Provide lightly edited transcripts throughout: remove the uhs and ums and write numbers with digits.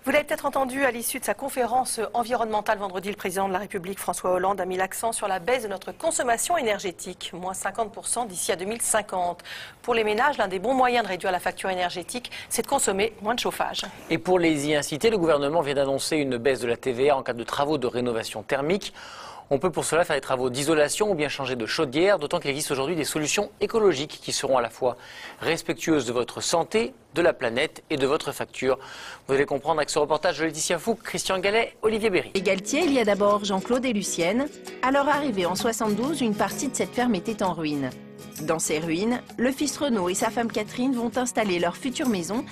Vous l'avez peut-être entendu à l'issue de sa conférence environnementale vendredi, le président de la République François Hollande a mis l'accent sur la baisse de notre consommation énergétique, moins 50% d'ici à 2050. Pour les ménages, l'un des bons moyens de réduire la facture énergétique, c'est de consommer moins de chauffage. Et pour les y inciter, le gouvernement vient d'annoncer une baisse de la TVA en cas de travaux de rénovation thermique. On peut pour cela faire des travaux d'isolation ou bien changer de chaudière, d'autant qu'il existe aujourd'hui des solutions écologiques qui seront à la fois respectueuses de votre santé, de la planète et de votre facture. Vous allez comprendre avec ce reportage de Laetitia Fouque, Christian Gallet, Olivier Berry. Et Galtier, il y a d'abord Jean-Claude et Lucienne. À leur arrivée en 72, une partie de cette ferme était en ruine. Dans ces ruines, le fils Renaud et sa femme Catherine vont installer leur future maison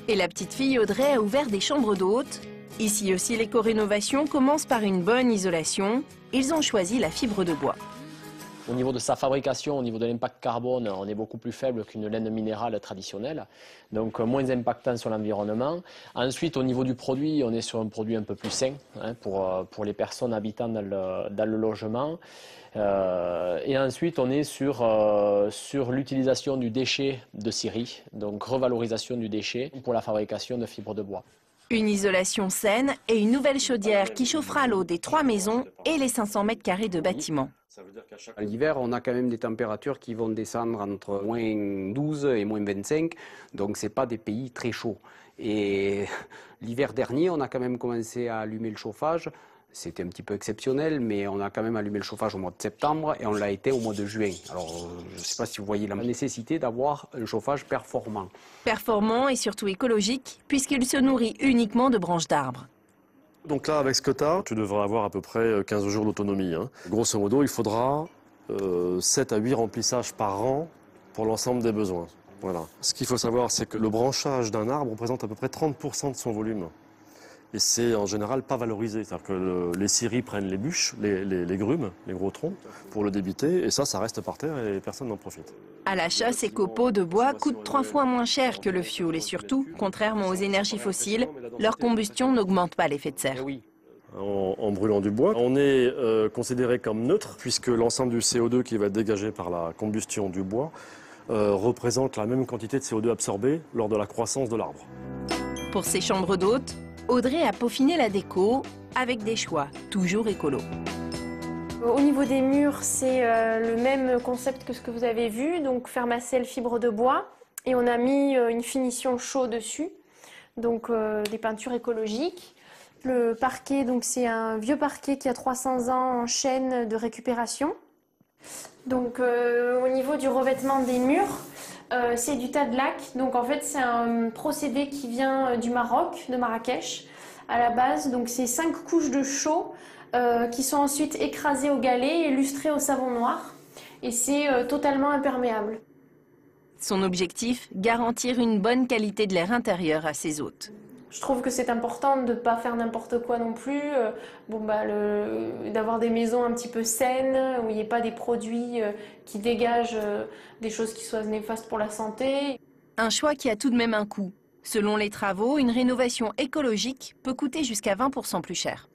et la petite fille Audrey a ouvert des chambres d'hôtes. Ici aussi, l'éco-rénovation commence par une bonne isolation. Ils ont choisi la fibre de bois. Au niveau de sa fabrication, au niveau de l'impact carbone, on est beaucoup plus faible qu'une laine minérale traditionnelle, donc moins impactant sur l'environnement. Ensuite, au niveau du produit, on est sur un produit un peu plus sain pour les personnes habitant dans le logement. Et ensuite, on est sur l'utilisation du déchet de scierie, donc revalorisation du déchet pour la fabrication de fibres de bois. Une isolation saine et une nouvelle chaudière qui chauffera l'eau des 3 maisons et les 500 mètres carrés de bâtiments. L'hiver, on a quand même des températures qui vont descendre entre moins 12 et moins 25, donc ce n'est pas des pays très chauds. Et l'hiver dernier, on a quand même commencé à allumer le chauffage. C'était un petit peu exceptionnel, mais on a quand même allumé le chauffage au mois de septembre et on l'a été au mois de juin. Alors, je ne sais pas si vous voyez la nécessité d'avoir un chauffage performant. Performant et surtout écologique, puisqu'il se nourrit uniquement de branches d'arbres. Donc là, avec ce que tu devrais avoir à peu près 15 jours d'autonomie. Grosso modo, il faudra 7 à 8 remplissages par an pour l'ensemble des besoins. Voilà. Ce qu'il faut savoir, c'est que le branchage d'un arbre représente à peu près 30% de son volume. Et c'est en général pas valorisé. C'est-à-dire que les scieries prennent les bûches, les grumes, les gros troncs, pour le débiter, et ça reste par terre et personne n'en profite. À l'achat, ces copeaux de bois coûtent 3 fois moins cher que le fioul et surtout, contrairement aux énergies fossiles, leur combustion n'augmente pas l'effet de serre. En brûlant du bois, on est considéré comme neutre, puisque l'ensemble du CO2 qui va être dégagé par la combustion du bois représente la même quantité de CO2 absorbé lors de la croissance de l'arbre. Pour ces chambres d'hôtes, Audrey a peaufiné la déco avec des choix toujours écolos. Au niveau des murs, c'est le même concept que ce que vous avez vu, donc Fermacell fibre de bois. Et on a mis une finition chaude dessus, donc des peintures écologiques. Le parquet, donc c'est un vieux parquet qui a 300 ans en chêne de récupération. Donc au niveau du revêtement des murs, c'est du Tadlac. Donc en fait c'est un procédé qui vient du Maroc, de Marrakech à la base. Donc c'est 5 couches de chaux qui sont ensuite écrasées au galet et lustrées au savon noir. Et c'est totalement imperméable. Son objectif, garantir une bonne qualité de l'air intérieur à ses hôtes. Je trouve que c'est important de ne pas faire n'importe quoi non plus, d'avoir des maisons un petit peu saines, où il n'y ait pas des produits qui dégagent des choses qui soient néfastes pour la santé. Un choix qui a tout de même un coût. Selon les travaux, une rénovation écologique peut coûter jusqu'à 20% plus cher.